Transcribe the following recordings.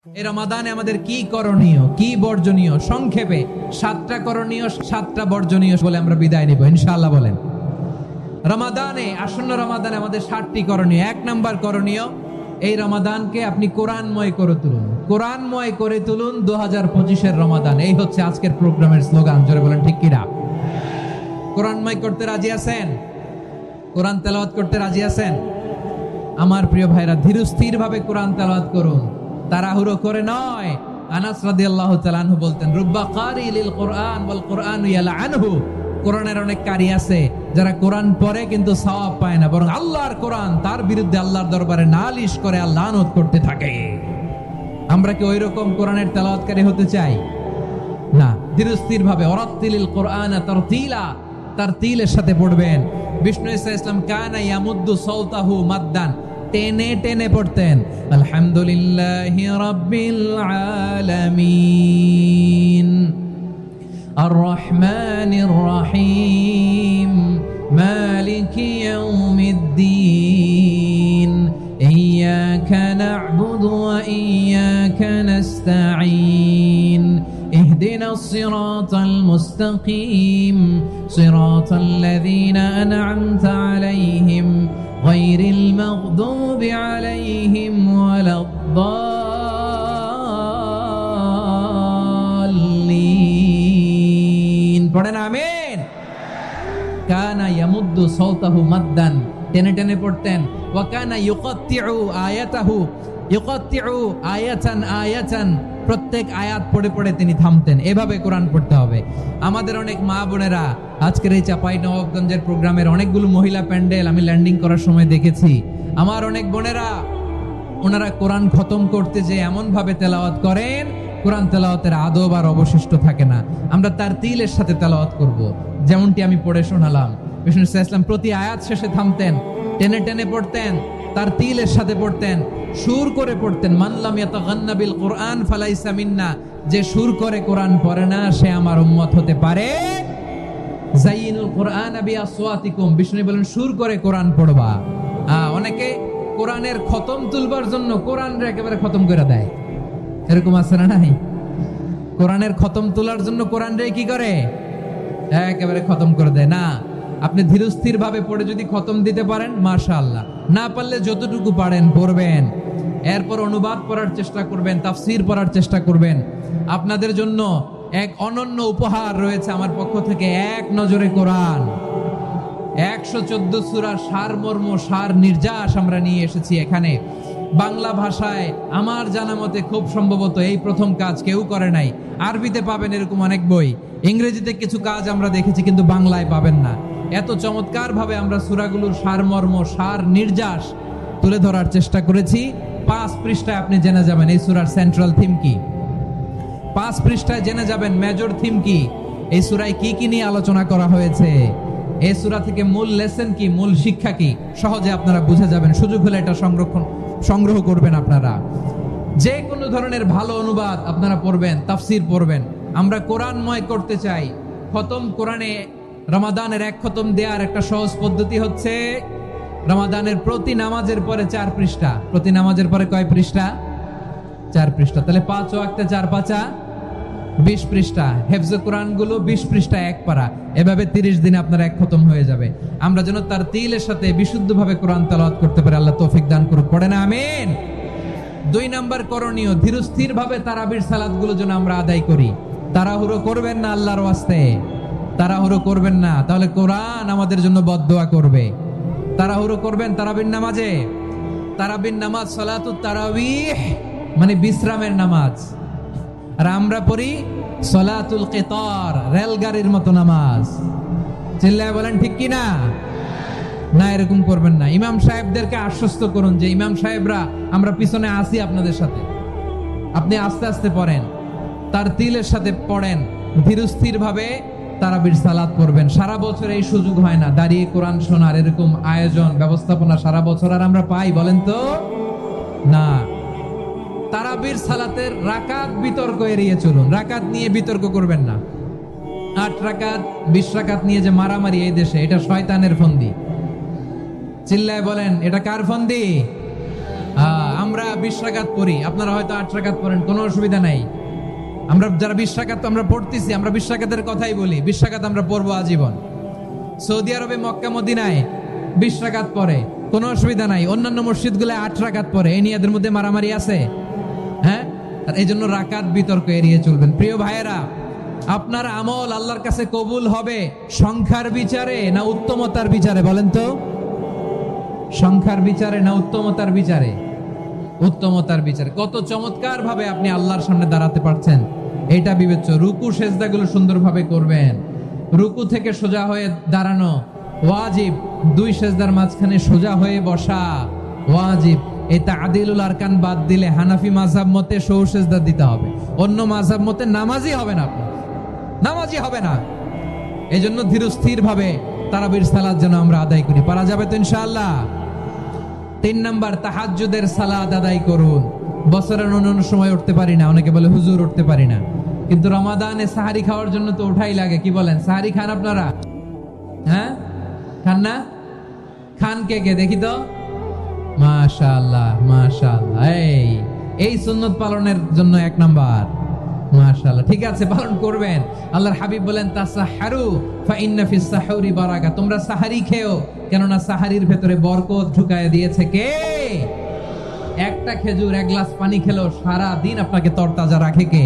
এই রমাদানে আমাদের কি করণীয়, কি বর্জনীয়, সংক্ষেপে 7টা করণীয় 7টা বর্জনীয় বলে আমরা বিদায় নিব ইনশাআল্লাহ। বলেন, রমাদানে, আসন্ন রমাদানে আমাদের 7টি করণীয়। 1 নাম্বার করণীয়, এই রমাদানকে আপনি কোরআনময় করে তুলুন। কোরআনময় করে তুলুন 2025-এর রমাদান। এই হচ্ছে আজকের প্রোগ্রামের স্লোগান। জোরে বলেন ঠিক কিনা? কোরআনময় করতে রাজি আছেন? কোরআন তেলাওয়াত করতে রাজি আছেন? আমার প্রিয় ভাইরা, ধীরস্থির ভাবে কোরআন তেলাওয়াত করুন, তাড়াহুড়ো করে নয়। আনাস রাদিয়াল্লাহু তাআলা আনহু বলতেন, রুব্বা কারি লিল কোরআন ওয়াল কোরআনু ইয়ালআনহু। কোরআনের অনেক কারি আছে যারা কোরআন পড়ে কিন্তু সওয়াব পায় না, বরং আল্লাহর কোরআন তার বিরুদ্ধে আল্লাহর দরবারে নালিশ করে আর লানত করতে থাকে। আমরা কি ওইরকম কোরআনের তেলাওয়াতকারী হতে চাই? না। ধীরস্থির ভাবে ওয়ারাত্তিলিল কোরআনা তারতিলা, তারতিলের সাথে পড়বেন। বিষ্ণু ইসা ইসলাম কানা ইয়ামুদ্দু সাওতাহু মাদ্দান, টেনে টেনে পড়তেন। আলহামদুলিল্লাহি রাব্বিল আলামিন আর রহমানির রহিম মালিকি ইয়াউমিদ্দিন ইয়্যাকা না'বুদু ওয়া ইয়্যাকা নাস্তাঈন ইহদিনাস সিরাতাল মুস্তাকিম সিরাতাল লাযীনা আন'আমতা আলাইহিম গায়রিল মাগদুবি আলাইহিম ওয়ালাদ-দাল্লিন। পড়েন আমিন। কানা ইয়ামুদ্দু সাওতাহু মাদ্দান, টেনে টেনে পড়তেন। ওয়া কানা ইউকাত্তিউ আয়াতাহু, ইউকাত্তিউ আয়াতান আয়াতান, প্রত্যেক আয়াত পড়ে পড়ে তিনি থামতেন। এভাবে কোরআন পড়তে হবে। আমাদের অনেক মা বোনেরা আজকের এই চাঁপাইনবাবগঞ্জের প্রোগ্রামের অনেকগুলো মহিলা প্যান্ডেল আমি ল্যান্ডিং করার সময় দেখেছি। আমার অনেক বোনেরা, ওনারা কোরআন খতম করতে যে এমন ভাবে তেলাওয়াত করেন, কোরআন তেলাওয়াতের আদব আর অবশিষ্ট থাকে না। আমরা তারতিলের সাথে তেলাওয়াত করব, যেমনটি আমি পড়ে শোনালাম। বিষ্ণু ইসলাম প্রতি আয়াত শেষে থামতেন, টেনে টেনে পড়তেন, তারতিলের সাথে পড়তেন, সুর করে পড়তেন। মান লাম ইয়াতাগান্না বিল কোরআন ফালাইসা মিন্না, যে সুর করে কোরআন পড়ে না সে আমার উম্মত হতে পারে। যায়িনুল কোরআন বিআসওয়াতিকুম, বিষ্ণু বলেন সুর করে কোরআন পড়বা। অনেকে কোরআনের খতম তুলবার জন্য কোরআনরে একেবারে খতম করে দেয়, এরকম আছে না নাই? কোরআনের খতম তোলার জন্য কোরআনরে কি করে? একেবারে খতম করে দেয় না। আপনি ধীরস্থির ভাবে পড়ে যদি খতম দিতে পারেন মাশাআল্লাহ, না পারলে যতটুকু পারেন পড়বেন। এরপর অনুবাদ পড়ার চেষ্টা করবেন, তাফসীর পড়ার চেষ্টা করবেন। আপনাদের জন্য এক অনন্য উপহার রয়েছে আমার পক্ষ থেকে, এক নজরে কোরআন। 114 সূরার সারমর্ম, সার নির্যাস আমরা নিয়ে এসেছি এখানে। বাংলা ভাষায় আমার জানা মতে খুব সম্ভবত এই প্রথম কাজ, কেউ করে নাই। আরবিতে পাবেন এরকম অনেক বই, ইংরেজিতে কিছু কাজ আমরা দেখেছি, কিন্তু বাংলায় পাবেন না। এত চমৎকার ভাবে আমরা সূরাগুলোর সারমর্ম, সার নির্যাস তুলে ধরার চেষ্টা করেছি। 5 পৃষ্ঠায় আপনি জেনে যাবেন এই সূরার সেন্ট্রাল থিম কি। 5 পৃষ্ঠায় জেনে যাবেন মেজর থিম কি, এই সূরায় কি কি নিয়ে আলোচনা করা হয়েছে, এই সূরা থেকে মূল লেসন কি, মূল শিক্ষা কি, সহজে আপনারা বুঝে যাবেন। সুযোগ হলে এটা সংগ্রহ করবেন। আপনারা যে কোনো ধরনের ভালো অনুবাদ আপনারা পড়বেন, তাফসীর পড়বেন। আমরা কোরআনময় করতে চাই। খতম কোরআনে রমাদানের 1 খতম দেওয়ার একটা সহজ পদ্ধতি হচ্ছে, রমাদানের প্রতি নামাজের পরে 4 পৃষ্ঠা। প্রতি নামাজের পরে কয় পৃষ্ঠা? 4 পৃষ্ঠা। তাহলে 5 ওয়াক্তে 4 পাঁচা 20 পৃষ্ঠা। হেফজে কোরআন গুলো 20 পৃষ্ঠা 1 পারা। এভাবে 30 দিনে আপনার 1 খতম হয়ে যাবে। আমরা যেন তারতিলের সাথে বিশুদ্ধভাবে কোরআন তেলাওয়াত করতে পারি, আল্লাহ তৌফিক দান করুক। পড়েন আমিন। 2 নাম্বার করণীয়, ধীরস্থির ভাবে তারাবির সালাত গুলো যেন আমরা আদায় করি। তাড়াহুড়ো করবেন না আল্লাহর ওয়াস্তে, তাড়াহুড়ো করবেন না, তাহলে কোরআন আমাদের জন্য বদদোয়া করবে। তাড়াহুড়ো করবেন তারাবির নামাজে। তারাবির নামাজ সালাতুত তারাবিহ মানে বিশ্রামের নামাজ, আর আমরা পড়ি সালাতুল কিতার, রেলগাড়ির মতো নামাজ। চিল্লায় বলেন ঠিক কি না? না, এরকম করবেন না। ইমাম সাহেবদেরকে আশ্বস্ত করুন যে ইমাম সাহেবরা আমরা পিছনে আসি আপনাদের সাথে, আপনি আস্তে আস্তে পড়েন, তারতিলের সাথে পড়েন, ধীরস্থির ভাবে তারাবির সালাত পড়বেন। সারা বছর এই সুযোগ হয় না দাঁড়িয়ে কোরআন শোনার, এরকম আয়োজন ব্যবস্থাপনা সারা বছর আর আমরা পাই বলেন তো? না। তারাবির সালাতের রাকাত বিতর্ক এড়িয়ে চলুন। রাকাত নিয়ে বিতর্ক করবেন না। 8 রাকাত 20 রাকাত নিয়ে যে মারামারি এই দেশে, এটা শয়তানের ফন্দি। চিল্লায় বলেন এটা কার ফন্দি? আমরা আমরা 20 রাকাত পড়ি, আপনারা হয়তো 8 রাকাত পড়েন, কোনো অসুবিধা নাই। আমরা যারা 20 রাকাত আমরা পড়তেছি, আমরা 20 রাকাতের কথাই বলি, 20 রাকাত আমরা পড়বো আজীবন। সৌদি আরবে মক্কা মদিনায় 20 রাকাত পড়ে, কোনো অসুবিধা নাই। অন্যান্য মসজিদগুলো 8 রাকাত পড়ে, এই নিয়ে এদের মধ্যে মারামারি আছে? হ্যাঁ, আর এই জন্য রাকাত বিতর্ক এড়িয়ে চলবেন। প্রিয় ভাইয়েরা, আপনার আমল আল্লাহর কাছে কবুল হবে সংখ্যার বিচারে না উত্তমতার বিচারে? বলেন তো, সংখ্যার বিচারে না উত্তমতার বিচারে? উত্তমতার বিচারে। কত চমৎকার ভাবে আপনি আল্লাহর সামনে দাঁড়াতে পারছেন এটা বিবেচ্য। রুকু সেজদাগুলো সুন্দরভাবে করবেন, রুকু থেকে সোজা হয়ে দাঁড়ানো ওয়াজিব, 2 সেজদার মাঝখানে সোজা হয়ে বসা ওয়াজিব। এই তা'দিলুল আরকান বাদ দিলে হানাফি মাযহাব মতে সৌ সেজদা দিতে হবে, অন্য মাযহাব মতে নামাজই হবে না, আপনি নামাজই হবে না। এই জন্য ধীরস্থির ভাবে তারাবির সালাত যেন আমরা আদায় করি। পারা যাবে তো ইনশাআল্লাহ? 3 নাম্বার, তাহাজ্জুদের সালাত আদায় করুন। বছরের অন্য সময় উঠতে পারি না, অনেকে বলে হুজুর উঠতে পারি না, কিন্তু রমাদানে সাহারি খাওয়ার জন্য তো উঠাই লাগে। কি বলেন, সাহারি খান আপনারা? হ্যাঁ, খান না? খান কে কে দেখি তো? মাশাআল্লাহ মাশাআল্লাহ, এই সুন্নত পালনের জন্য 1 নাম্বার। মাশাআল্লাহ, ঠিক আছে, পালন করবেন। আল্লাহর হাবিব বলেন তাসাহহারু ফা ইন্না ফিস সাহুরি বারাকা, তোমরা সাহারি খেও, কেননা সাহারির ভেতরে বরকত ঢুকায় দিয়েছে কে? একটা খেজুর, 1 গ্লাস পানি খেলো সারা দিন আপনাকে তরতাজা রাখে কে?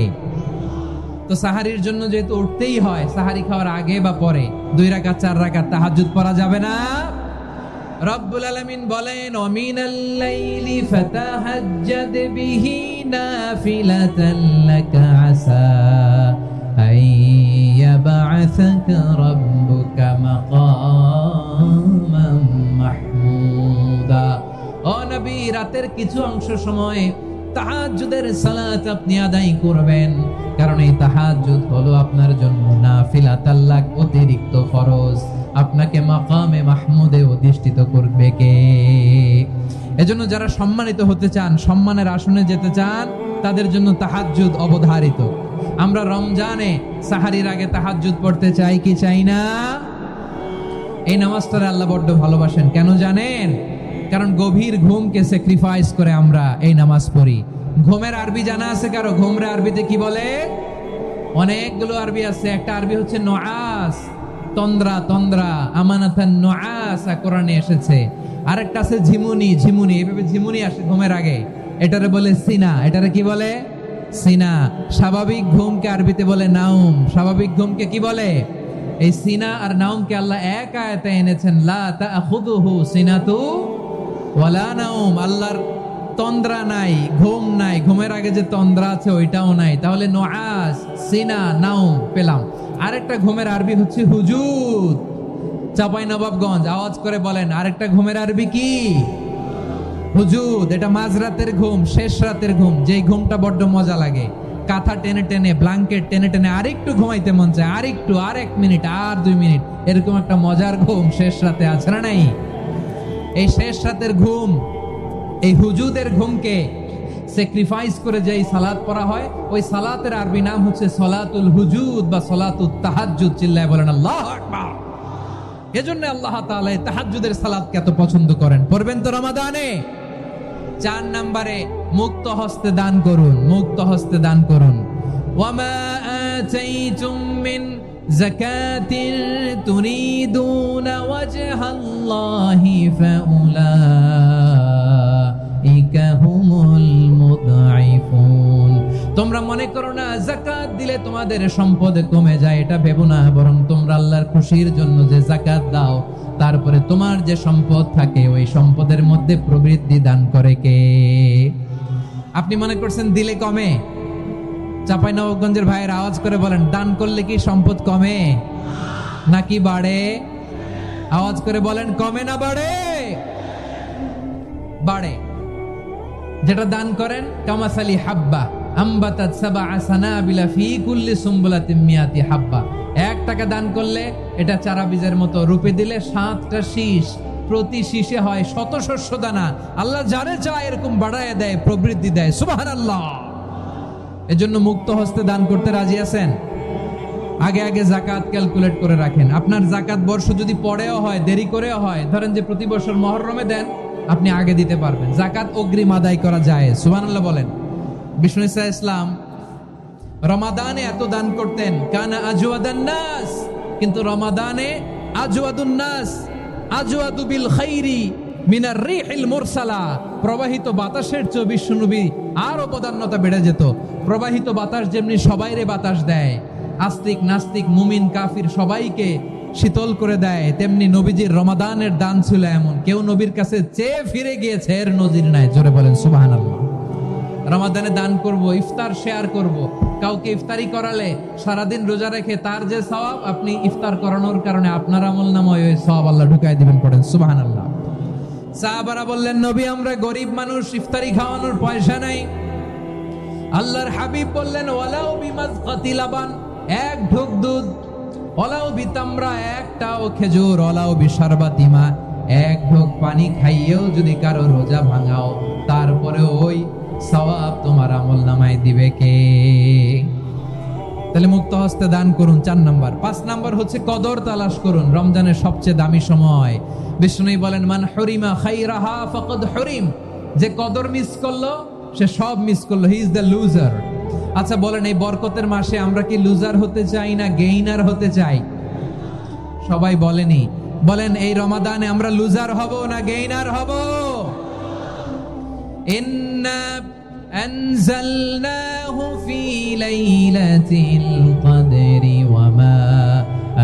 তো সাহারির জন্য যেহেতু উঠতেই হয়, সাহারি খাওয়ার আগে বা পরে 2 রাকাত 4 রাকাত তাহাজ্জুদ পড়া যাবে না? রব্বুল আলামিন বলেন ওয়ামিনাল লাইলি ফাতাহাজ্জাদ বিহি নাফিলাতান লাকা আসা আইয়াবআসাকা রাব্বুকা মাকামান মাহমুদা। ও নবী, রাতের কিছু অংশ সময় তাহাজ্জুদের সালাত আপনি আদায় করবেন, কারণ এই তাহাজ্জুদ হলো আপনার জন্য নাফিলাতাল লাক, অতিরিক্ত ফরজ। আপনাকে মাকামে মাহমুদে অধিষ্ঠিত করবে কে? এজন্য যারা সম্মানিত হতে চান, সম্মানের আসনে যেতে চান, তাদের জন্য তাহাজ্জুদ অবধারিত। আমরা রমজানে সাহারির আগে তাহাজ্জুদ পড়তে চাই কি চাই না? এই নামাজটারে আল্লাহ বড্ড ভালোবাসেন, কেন জানেন? কারণ গভীর ঘুমকে স্যাক্রিফাইস করে আমরা এই নামাজ পড়ি। ঘুমের আরবি জানা আছে কারো? ঘুমরে আরবিতে কি বলে? অনেকগুলো আরবি আছে। একটা আরবি হচ্ছে নুআস, তন্দ্রা, তন্দ্রা, আমানাতান নুআসা কোরআনে এসেছে। আরেকটা আছে ঝিমুনি, ঝিমুনি, এভাবে ঝিমুনি আসে ঘুমের আগে, এটারে বলে সিনা। এটারে কি বলে? সিনা। স্বাভাবিক ঘুমকে আরবিতে বলে নাউম। স্বাভাবিক ঘুমকে কি বলে? এই সিনা আর নাউমকে আল্লাহ এক আয়াতে এনেছেন, লা তাখুযুহু সিনাতু ওয়ালা নাউম। আল্লাহর তন্দ্রা নাই, ঘুম নাই, ঘুমের আগে যে তন্দ্রা আছে ওইটাও নাই। তাহলে নুআস, সিনা, নাউম পেলাম। আরেকটা ঘুমের আরবি হচ্ছে হুজুদ। চাঁপাইনবাবগঞ্জ আওয়াজ করে বলেন, আরেকটা ঘুমের আরবি কি? হুজুদ। এটা মাঝরাতের ঘুম, শেষ রাতের ঘুম, যেই ঘুমটা বড্ড মজা লাগে। কাঁথা টেনে টেনে, ব্ল্যাঙ্কেট টেনে টেনে আরেকটু ঘুমাইতে মন চায়, আরেকটু, আর 1 মিনিট, আর 2 মিনিট, এরকম একটা মজার ঘুম শেষ রাতে আছে না নাই? এই শেষ রাতের ঘুম, এই হুজুদের ঘুমকে স্যাক্রিফাইস করে যেই সালাত পড়া হয়, ওই সালাতের আরবি নাম হচ্ছে সলাতুল হুজুদ বা সলাতুত তাহাজ্জুদ। চিল্লায় বলেন আল্লাহু আকবার। এজন্য আল্লাহ তাআলা এই তাহাজ্জুদের সালাতকে এত পছন্দ করেন। পড়বেন তো রমাদানে। 4 নম্বরে, মুক্ত হস্তে দান করুন, মুক্ত হস্তে দান করুন। ওয়ামা আতাইতুম মিন যাকাতিন তুরিদুনা ওয়াজহাল্লাহি ফাউলাইকা হুমুল মুদঈফুন। তোমরা মনে করো না যাকাত দিলে তোমাদের সম্পদ কমে যায়, এটা ভেবো না, বরং তোমরা আল্লাহর খুশির জন্য যে যাকাত দাও, তারপরে তোমার যে সম্পদ থাকে ওই সম্পদের মধ্যে প্রবৃদ্ধি দান করে কে? আপনি মনে করছেন দিলে কমে? চাঁপাইনবাবগঞ্জের ভাইয়ের আওয়াজ করে বলেন, দান করলে কি সম্পদ কমে নাকি বাড়ে? আওয়াজ করে বলেন, কমে না বাড়ে? বাড়ে। যেটা দান করেন, কামাসালি হাব্বা আম্বাতাত সাবআ সানাবিলা ফি কুল্লি সুম্বুলাতিন মিয়াতি হাব্বা। 1 টাকা দান করলে এটা চারা বীজের মতো, রূপে দিলে 7টা শীষ, প্রতি শীষে হয় 100 শস্য দানা। আল্লাহ যারে চায় এরকম বাড়ায় দেয়, প্রবৃদ্ধি দেয়। সুবহানাল্লাহ। এজন্য মুক্ত হস্তে দান করতে রাজি আছেন? আগে আগে যাকাত ক্যালকুলেট করে রাখেন। আপনার যাকাত বর্ষ যদি পরেও হয়, দেরি করেও হয়, ধরেন যে প্রতি বছর মুহররমে দেন, আপনি আগে দিতে পারবেন। যাকাত অগ্রিম আদায় করা যায়, সুবহানাল্লাহ বলেন। বিষ্ণু ইসা ইসলাম রমাদানে এত দান করতেন, কানা আজওয়াদান নাস, কিন্তু রমাদানে আজওয়াদুন নাস আজওয়াদু বিল খাইরি মিনার রিহিল মুরসালা, প্রবাহিত বাতাসের চেয়ে বিশ্বনবী আরো প্রধান্যতা বেড়ে যেত। প্রবাহিত বাতাস যেমনি সবাইরে বাতাস দেয়, আস্তিক নাস্তিক মুমিন কাফির সবাইকে শীতল করে দেয়, তেমনি নবীজির রমাদানের দান ছিল এমন, কেউ নবীর কাছে চেয়ে ফিরে গিয়েছে এর নজির নাই। জোরে বলেন সুবহানাল্লাহ। রমাদানে দান করব, ইফতার শেয়ার করব। কাউকে ইফতারি করালে সারাদিন রোজা রেখে তার যে সওয়াব, আপনি ইফতার করানোর কারণে আপনার আমলনামায় ওই সওয়াব আল্লাহ ঢুকাই দিবেন। পড়েন সুবহানাল্লাহ। সাহাবারা বললেন, নবী আমরা গরিব মানুষ, ইফতারি খাওয়ানোর পয়সা নাই। আল্লাহর হাবিব বললেন, ওয়ালাউ বিমাজকাতি লাবান, এক ঢোক দুধ, ওয়ালাউ বিতামরা, একটাও খেজুর, ওয়ালাউ বিশারবাতি মা, এক ঢোক পানি খাইয়েও যদি কারো রোজা ভাঙাও, তারপরে ওই সওয়াব তোমার আমলনামায় দিবে কে? তাহলে মুক্ত হস্তে দান করুন, 4 নাম্বার। 5 নাম্বার হচ্ছে কদর তালাশ করুন, রমজানের সবচেয়ে দামি সময়। বিষ্ণু বলেন, মান হুরিমা খাইরাহা ফাকাদ হুরিম, যে কদর মিস করলো সে সব মিস করলো, হি ইজ দ্য লুজার। আচ্ছা বলেন, এই বরকতের মাসে আমরা কি লুজার হতে চাই না গেইনার হতে চাই? সবাই বলেনি, বলেন এই রমাদানে আমরা লুজার হব না গেইনার হব? ইন্না আনজালনাহু ফি লাইলাতিল কদরি ওয়া মা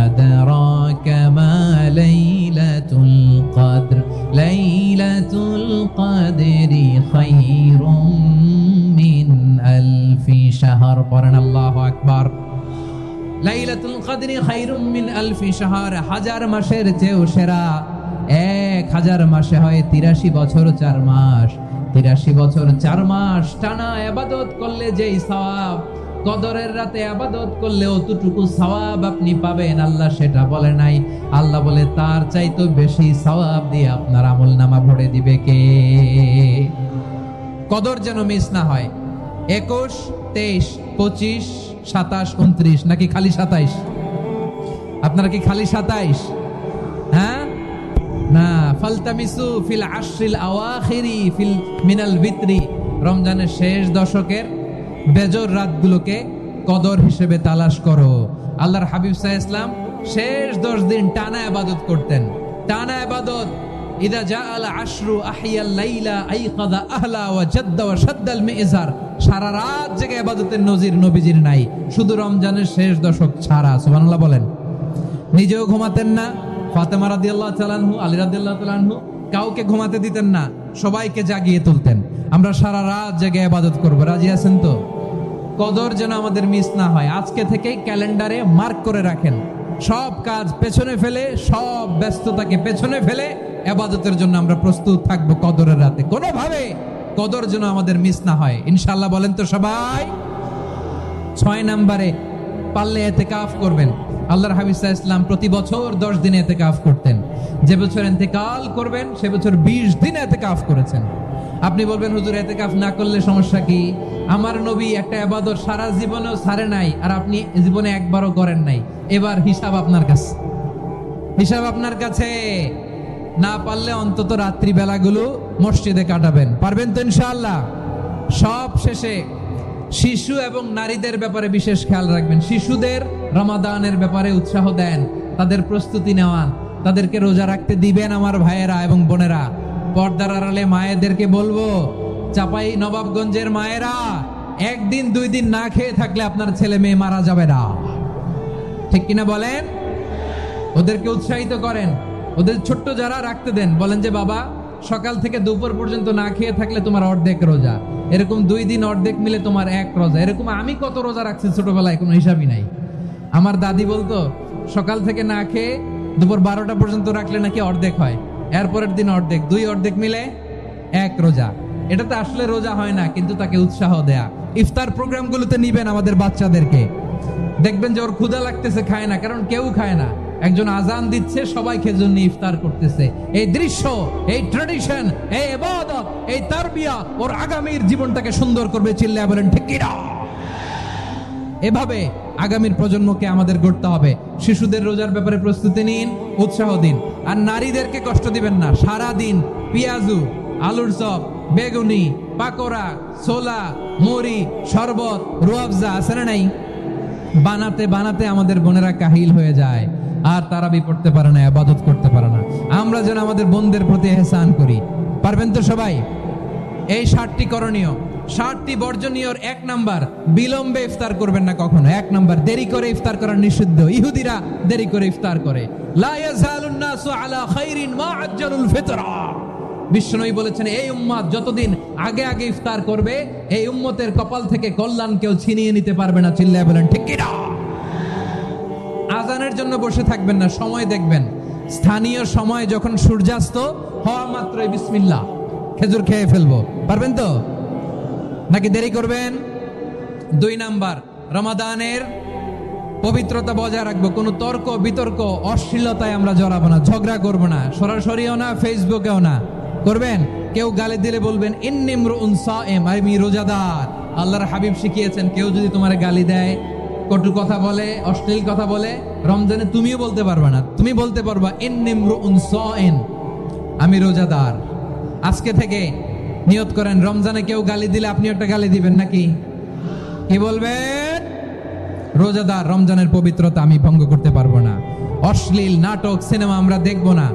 আদরাকা মা লাইলাতুল কদর, লাইলাতুল কদরি খায়রুম মিন আলফি শাহর। পড়েন আল্লাহু আকবার। লাইলাতুল কদরি খায়রুম মিন আলফি শাহর, 1000 মাসের চেয়েও সেরা। 1000 মাসে হয় 83 বছর 4 মাস। 83 বছর 4 মাস টানা ইবাদত করলে যেই সওয়াব, কদরের রাতে ইবাদত করলে অতটুকু সওয়াব আপনি পাবেন, আল্লাহ সেটা বলে নাই। আল্লাহ বলে তার চাইতে বেশি সওয়াব দিয়ে আপনার আমলনামা ভরে দিবে কে? কদর যেন মিস না হয়। 21, 23, 25, 27, 29 নাকি খালি 27? আপনারা কি খালি 27? হ্যাঁ না, ফালতামিসু ফিল আশরিল আওয়াখিরি ফিল মিনাল ভিতরি, রমজানের শেষ দশকের বেজর রাতগুলোকে কদর হিসেবে তালাশ করো। আল্লাহর হাবিব সাল্লাল্লাহু আলাইহি ওয়াসাল্লাম শেষ 10 দিন টানা ইবাদত করতেন, টানা ইবাদত। ইদা জাআল আশরু আহিয়াল লাইলা আইকাযা আহলা ওয়া জাদ্দা ওয়া শাদ্দাল মিজার, সারা রাত জেগে ইবাদতের নজির নবীজির নাই, শুধু রমজানের শেষ দশক ছাড়া। সুবহানাল্লাহ বলেন। নিজেও ঘুমাতেন না, ফাতেমা রাদিয়াল্লাহু তাআলা আনহু, আলী রাদিয়াল্লাহু তাআলা আনহু কাউকে ঘুমাতে দিতেন না, সবাইকে জাগিয়ে তুলতেন। আমরা সারা রাত জেগে ইবাদত করব, রাজি আছেন তো? কদর যেন আমাদের মিস না হয়। আজকে থেকেই ক্যালেন্ডারে মার্ক করে রাখেন, সব কাজ পেছনে ফেলে, সব ব্যস্ততাকে পেছনে ফেলে ইবাদতের জন্য আমরা প্রস্তুত থাকবো কদরের রাতে। কোনোভাবে কদর যেন আমাদের মিস না হয়, ইনশাআল্লাহ বলেন তো সবাই। 6 নম্বরে পারলে ইতিকাফ করবেন। আল্লাহর হাবিব সাল্লাল্লাহু আলাইহি ওয়াসাল্লাম প্রতি বছর 10 দিন ইতিকাফ করতেন। যে বছর ইন্তেকাল করবেন সে বছর 20 দিন ইতিকাফ করেছেন। আপনি বলবেন, হুজুর ইতিকাফ না করলে সমস্যা কি? আমার নবী একটা ইবাদত সারা জীবনেও ছাড়ে নাই, আর আপনি জীবনে একবারও করেন নাই। এবার হিসাব আপনার কাছে, হিসাব আপনার কাছে। না পারলে অন্তত রাত্রি বেলাগুলো মসজিদে কাটাবেন, পারবেন তো ইনশাআল্লাহ? সব শেষে শিশু এবং নারীদের ব্যাপারে বিশেষ খেয়াল রাখবেন। শিশুদের রমাদানের ব্যাপারে উৎসাহ দেন, তাদের প্রস্তুতি নেওয়ান, তাদেরকে রোজা রাখতে দিবেন। আমার ভাইয়েরা এবং বোনেরা, পর্দার আড়ালে মায়েদেরকে বলবো, চাপাই নবাবগঞ্জের মায়েরা, 1 দিন 2 দিন না খেয়ে থাকলে আপনার ছেলে মেয়ে মারা যাবে না, ঠিক কিনা বলেন? ওদেরকে উৎসাহিত করেন, ওদের ছোট্ট যারা রাখতে দেন, বলেন যে বাবা সকাল থেকে দুপুর পর্যন্ত না খেয়ে থাকলে তোমার অর্ধেক রোজা, এরকম 2 দিন অর্ধেক মিলে তোমার 1 রোজা। এরকম আমি কত রোজা রাখছি ছোটবেলায়, কোনো হিসাবই নাই। আমার দাদি বলতো সকাল থেকে না খেয়ে দুপুর 12টা পর্যন্ত রাখলে নাকি অর্ধেক হয়, এরপরের দিন অর্ধেক, 2 অর্ধেক মিলে 1 রোজা। এটা তো আসলে রোজা হয় না, কিন্তু তাকে উৎসাহ দেয়া। ইফতার প্রোগ্রামগুলোতে নিবেন আমাদের বাচ্চাদেরকে, দেখবেন যে ওর ক্ষুধা লাগতেছে, খায় না, কারণ কেউ খায় না। একজন আজান দিচ্ছে, সবাই খেজুর নিয়ে ইফতার করতেছে। এই দৃশ্য, এই ট্র্যাডিশন, এই ইবাদত, এই তারবিয়া ওর আগামীর জীবনটাকে সুন্দর করবে। চিল্লায়া বলেন ঠিক কি না? এভাবে আগামীর প্রজন্মকে আমাদের গড়তে হবে। শিশুদের রোজার ব্যাপারে প্রস্তুতি নিন, উৎসাহ দিন। আর নারীদেরকে কষ্ট দিবেন না, সারা দিন পেঁয়াজু, আলুর চপ, বেগুনি, পাকোড়া, ছোলা, মুড়ি, শরবত, রুয়াবজা আছে না নাই? বানাতে বানাতে আমাদের বোনেরা কাহিল হয়ে যায়, আর তারাবি পড়তে পারে না, ইবাদত করতে পারে না। আমরা যেন আমাদের বোনদের প্রতি ইহসান করি। পারবেন তো সবাই? এই 60টি করণীয়, 60টি বর্জনীয়। 1 নাম্বার, বিলম্বে ইফতার করবেন না কখনো। 1 নাম্বার, দেরি করে ইফতার করা নিষিদ্ধ। ইহুদিরা দেরি করে ইফতার করে। লা ইয়াজালুন নাসু আলা খাইরিন মা আজ্জালুল ফিতরা। বিশ্বনবী বলেছেন, এই উম্মত যতদিন আগে আগে ইফতার করবে, এই উম্মতের কপাল থেকে কল্যাণ কেউ ছিনিয়ে নিতে পারবে না। চিল্লায় বলেন ঠিক কি না? আজানের জন্য বসে থাকবেন না, সময় দেখবেন। স্থানীয় সময় যখন সূর্যাস্ত হওয়া মাত্রই বিসমিল্লাহ, খেজুর খেয়ে ফেলবো। পারবেন তো নাকি দেরি করবেন? 2 নাম্বার, রমাদানের পবিত্রতা বজায় রাখবো। কোনো তর্ক বিতর্ক অশ্লীলতায় আমরা জড়াবো না, ঝগড়া করবো না, সরাসরিও না, ফেসবুকেও না। করবেন? কেউ গালি দিলে বলবেন ইন্নী ইমরুউন সায়েম, আমি রোজাদার। আল্লাহর হাবিব শিখিয়েছেন, কেউ যদি তোমার গালি দেয়, কটু কথা বলে, অশ্লীল কথা বলে, রমজানে তুমিও বলতে পারবা না। তুমি বলতে পারবা ইন্নী ইমরুউন সায়েম, আমি রোজাদার। আজকে থেকে নিয়ত করেন, রমজানে কেউ গালি দিলে আপনি একটা গালি দিবেন নাকি? কি বলবেন? রোজাদার, রমজানের পবিত্রতা আমি ভঙ্গ করতে পারবো না। অশ্লীল নাটক, সিনেমা আমরা দেখবো না।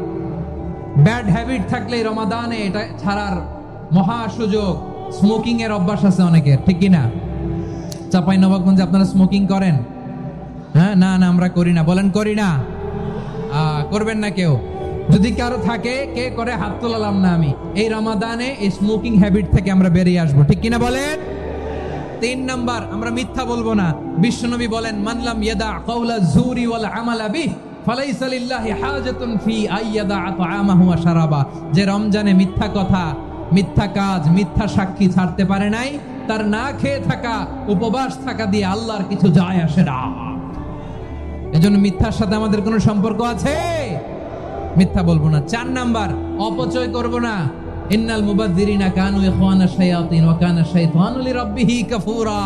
ব্যাড হ্যাবিট থাকলে রমাদানে এটা ছাড়ার মহা সুযোগ। স্মোকিং এর অভ্যাস আছে অনেকের, ঠিক কিনা? চাঁপাইনবাবগঞ্জে আপনারা স্মোকিং করেন? হ্যাঁ, না না আমরা করি না। বলেন করি না। করবেন না কেউ? যদি কারো থাকে, কে করে হাত তোলালাম না আমি। এই রমাদানে এই স্মোকিং হ্যাবিট থেকে আমরা বেরিয়ে আসবো, ঠিক কিনা বলেন? 3 নাম্বার, আমরা মিথ্যা বলবো না। বিশ্বনবী বলেন, মানলাম ইয়াদা কাওলা যুরি ওয়াল আমালা বিহি ফালাইসা লিল্লাহি হাজাতুন ফি আইয়াদা তাআমাহু ওয়া শারাবা। যে রমজানে মিথ্যা কথা, মিথ্যা কাজ, মিথ্যা সাক্ষী ছাড়তে পারে নাই, তার না খেয়ে থাকা, উপবাস থাকা দিয়ে আল্লাহর কিছু যায় আসে না। এজন্য মিথ্যার সাথে আমাদের কোনো সম্পর্ক আছে? মিথ্যা বলবো না। 4 নাম্বার, অপচয় করব না। ইন্নাল মুবাযযিরিনা কানু ইখওয়ানা শায়াতিন ওয়া কানা শাইতানু লিরাব্বিহি কাফুরা।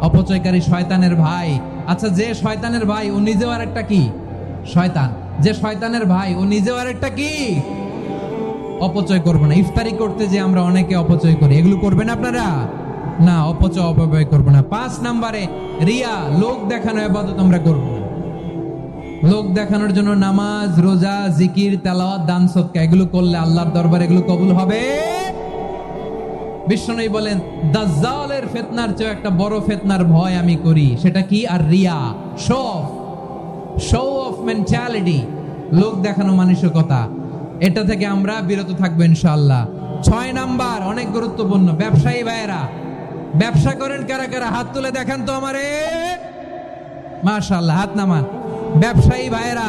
অপচয়কারী শয়তানের ভাই। আচ্ছা, যে শয়তানের ভাই ও নিজেও আরেকটা কি? শয়তান। যে শয়তানের ভাই ও নিজেও আরেকটা কি? অপচয় করব না। ইফতারি করতে যে আমরা অনেকে অপচয় করি, এগুলো করবেন আপনারা না। অপচয় অপব্যয় করব না। 5 নাম্বারে, রিয়া, লোক দেখানো ইবাদত আমরা করব না। লোক দেখানোর জন্য নামাজ, রোজা, জিকির, তেলাওয়াত, দান, সদকা এগুলো করলে আল্লাহর দরবারে এগুলো কবুল হবে। বিশ্বনবী বলেন, দাজ্জালের ফিতনার চেয়ে একটা বড় ফিতনার ভয় আমি করি, সেটা কি? আর রিয়া, শো অফ মেন্টালিটি, লোক দেখানো মানসিকতা। এটা থেকে আমরা বিরত থাকবো ইনশাআল্লাহ। 6 নাম্বার, অনেক গুরুত্বপূর্ণ। ব্যবসায়ী ভাইয়েরা, ব্যবসা করেন কারা কারা? হাত তুলে দেখান তো আমারে। মাশাআল্লাহ, হাত নামান। ব্যবসায়ী ভাইয়েরা,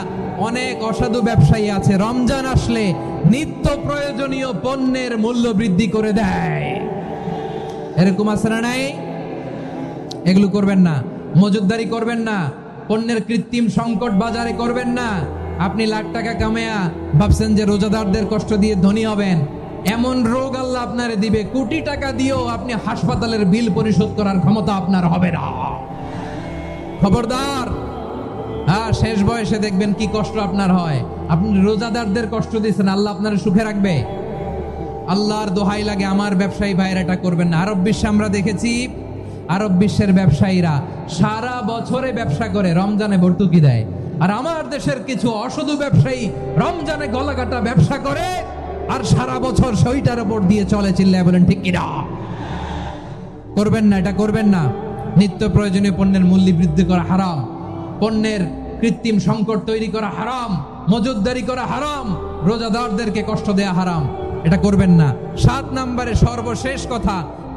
অনেক অসাধু ব্যবসায়ী আছে, রমজান আসলে নিত্য প্রয়োজনীয় পণ্যের মূল্য বৃদ্ধি করে দেয়। এরকম আছে না নাই? এগুলো করবেন না। মজুদদারি করবেন না। পণ্যের কৃত্রিম সংকট বাজারে করবেন না। আপনি লাখ টাকা কামায়া ভাবছেন যে রোজাদারদের কষ্ট দিয়ে ধনী হবেন। এমন রোগ আল্লাহ আপনারে দিবে, কোটি টাকা দিয়েও আপনি হাসপাতালের বিল পরিশোধ করার ক্ষমতা আপনার হবে না। খবরদার। শেষ বয়সে দেখবেন কি কষ্ট আপনার হয়। আপনি রোজাদারদের কষ্ট দিচ্ছেন, আল্লাহ আপনার সুখে রাখবে? আল্লাহর দোহাই লাগে, আমার ব্যবসায়ী ভাইয়েরা এটা করবেন না। আরব বিশ্বে আমরা দেখেছি, আরব বিশ্বের ব্যবসায়ীরা সারা বছরে ব্যবসা করে, রমজানে ভর্তুকি দেয়। আর আমার দেশের কিছু অসাধু ব্যবসায়ী রমজানে গলাকাটা ব্যবসা করে আর সারা বছর সইটার উপর দিয়ে চলে। চিল্লায় বলেন ঠিক কিনা? করবেন না, এটা করবেন না। নিত্য প্রয়োজনীয় পণ্যের মূল্য বৃদ্ধি করা হারাম। পণ্যের কৃত্রিম সংকট তৈরি করা হারাম। মজুদদারি করা হারাম। রোজাদারদেরকে কষ্ট দেয়া হারাম। এটা করবেন না। 7 নম্বরে সর্বশেষ কথা,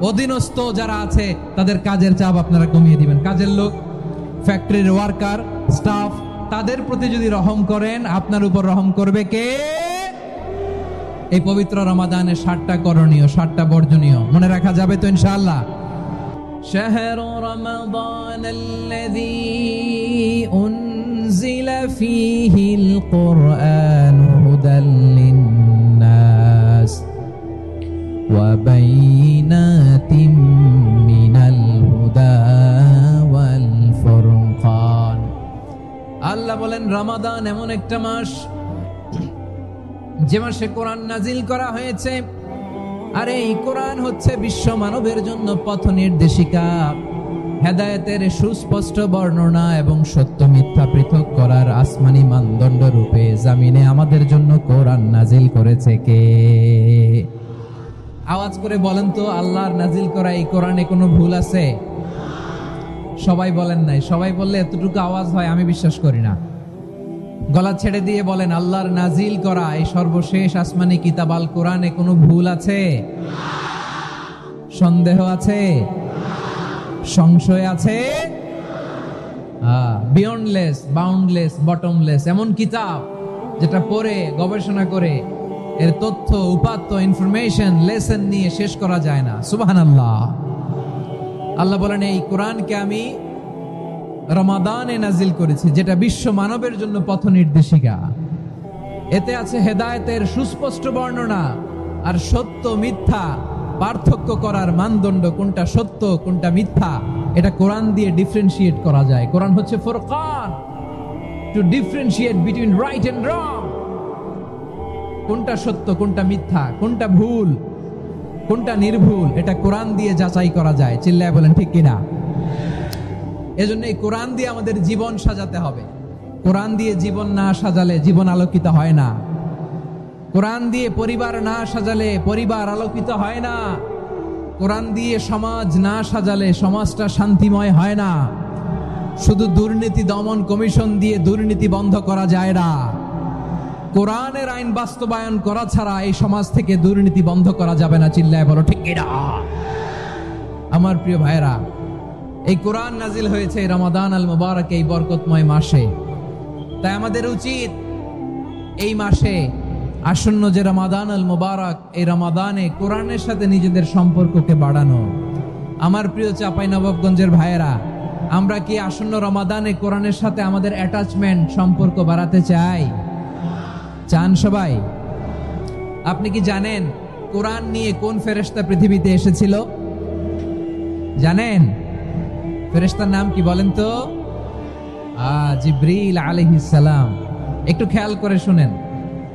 অধীনস্থ যারা আছে তাদের কাজের চাপ আপনারা কমিয়ে দিবেন। কাজের লোক, ফ্যাক্টরির ওয়ার্কার, স্টাফ, তাদের প্রতি যদি রহম করেন, আপনার উপর রহম করবে কে? এই পবিত্র রমাদানের 7টা করণীয়, 7টা বর্জনীয় মনে রাখা যাবে তো ইনশাআল্লাহ? শাহরু রমাদান আল্লাযী উনজিলা ফীহিল কুরআন হুদাল লিন-নাস ওয়া বাইনাতিম মিনাল হুদা ওয়াল ফুরকান। আল্লাহ বলেন, রমাদান এমন একটা মাস যে মাসে কোরআন নাজিল করা হয়েছে, আর এই কোরআন হচ্ছে বিশ্ব মানবের জন্য পথ নির্দেশিকা, হেদায়েতের সুস্পষ্ট বর্ণনা এবং সত্য মিথ্যা পৃথক করার আসমানি মানদণ্ড রূপে জামিনে আমাদের জন্য কোরআন নাজিল করেছে কে? আওয়াজ করে বলেন তো, আল্লাহর নাজিল করা এই কোরআনে কোনো ভুল আছে? সবাই বলেন নাই। সবাই বললে এতটুকু আওয়াজ হয় আমি বিশ্বাস করি না। গলা ছেড়ে দিয়ে বলেন, আল্লাহর নাজিল করা এই সর্বশেষ আসমানি কিতাব আল কোরআনে কোনো ভুল আছে? সন্দেহ আছে? সংশয় আছে? বিয়ন্ডলেস, বাউন্ডলেস, বটমলেস এমন কিতাব যেটা পড়ে গবেষণা করে এর তথ্য, উপাত্ত, ইনফরমেশন, লেসন নিয়ে শেষ করা যায় না। সুবহানাল্লাহ। আল্লাহ বলেন, এই কোরআনকে আমি রমাদানে নাজিল করেছি, যেটা বিশ্ব মানবের জন্য পথ নির্দেশিকা। এতে আছে হেদায়েতের সুস্পষ্ট বর্ণনা আর সত্য মিথ্যা পার্থক্য করার মানদণ্ড, কোনটা সত্য কোনটা মিথ্যা এটা কোরআন দিয়ে ডিফারেন্সিয়েট করা যায়। কোরআন হচ্ছে ফুরকান, to differentiate between right and wrong. কোনটা সত্য কোনটা মিথ্যা, কোনটা ভুল কোনটা নির্ভুল, এটা কোরআন দিয়ে যাচাই করা যায়। চিল্লায় বলেন ঠিক কিনা? এজন্য এই কোরআন দিয়ে আমাদের জীবন সাজাতে হবে। কোরআন দিয়ে জীবন না সাজালে জীবন আলোকিত হয় না। কোরআন দিয়ে পরিবার না সাজালে পরিবার আলোকিত হয় না। কোরআন দিয়ে সমাজ না সাজালে সমাজটা শান্তিময় হয় না। শুধু দুর্নীতি দমন কমিশন দিয়ে দুর্নীতি বন্ধ করা যায় না। কোরআনের আইন বাস্তবায়ন করা ছাড়া এই সমাজ থেকে দুর্নীতি বন্ধ করা যাবে না। চিল্লায় বলো ঠিক কিনা? আমার প্রিয় ভাইরা, এই কোরআন নাজিল হয়েছে রমাদান আল মুবারক, এই বরকতময় মাসে। তাই আমাদের উচিত এই মাসে আসন্ন যে রমাদান আল মুবারক, এই রমাদানে কোরআনের সাথে নিজেদের সম্পর্ককে বাড়ানো। আমার প্রিয় চাঁপাইনবাবগঞ্জের ভাইয়েরা, আমরা কি আসন্ন রমাদানে কোরআনের সাথে আমাদের অ্যাটাচমেন্ট, সম্পর্ক বাড়াতে চাই? চান সবাই? আপনি কি জানেন কোরআন নিয়ে কোন ফেরেশতা পৃথিবীতে এসেছিল? জানেন? ফেরেশতার নাম কি বলেন তো? জিবরিল আলাইহিস সালাম। একটু খেয়াল করে শুনেন,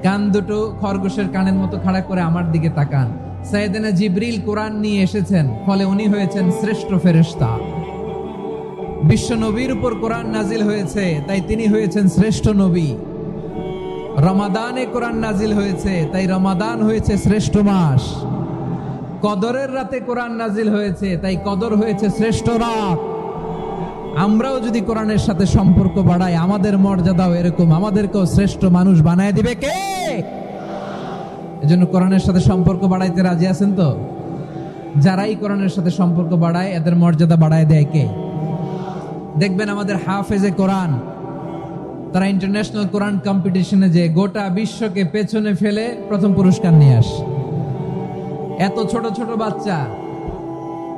কান দুটো খরগোশের কানের মতো খাড়া করে আমার দিকে তাকান। সাইয়েদনা জিবরিল কোরআন নিয়ে এসেছেন, ফলে উনি হয়েছেন শ্রেষ্ঠ ফেরেশতা। বিশ্ব নবীর উপর কোরআন নাজিল হয়েছে, তাই তিনি হয়েছেন শ্রেষ্ঠ নবী। রমাদানে কোরআন নাজিল হয়েছে, তাই রমাদান হয়েছে শ্রেষ্ঠ মাস। কদরের রাতে কোরআন নাজিল হয়েছে, তাই কদর হয়েছে শ্রেষ্ঠ রাত। আমরাও যদি কোরআনের সাথে সম্পর্ক বাড়াই, আমাদের মর্যাদাও এরকম, আমাদেরকেও শ্রেষ্ঠ মানুষ বানায় দিবে কে? এজন্য কোরআনের সাথে সম্পর্ক বাড়াইতে রাজি আছেন তো? যারাই কোরআনের সাথে সম্পর্ক বাড়ায় এদের মর্যাদা বাড়ায় দেয় কে? দেখবেন আমাদের হাফেজে কোরআন, তারা ইন্টারন্যাশনাল কোরআন কম্পিটিশনে যে গোটা বিশ্বকে পেছনে ফেলে প্রথম পুরস্কার নিয়ে আসে। এত ছোট ছোট বাচ্চা,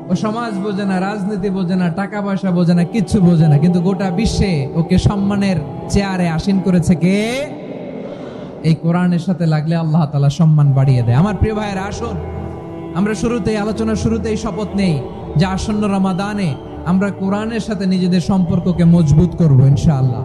ও সমাজ বোঝে না, রাজনীতি বোঝে না, টাকা পয়সা বোঝে না, কিচ্ছু বোঝে না, কিন্তু গোটা বিশ্বে ওকে সম্মানের চেয়ারে আসীন করেছে কে? এই কোরআনের সাথে লাগলে আল্লাহ তাআলা সম্মান বাড়িয়ে দেয়। আমার প্রিয় ভাইয়েরা, আসুন আমরা আলোচনার শুরুতেই শপথ নেই যে আসন্ন রমাদানে আমরা কোরআনের সাথে নিজেদের সম্পর্ককে মজবুত করব ইনশাআল্লাহ।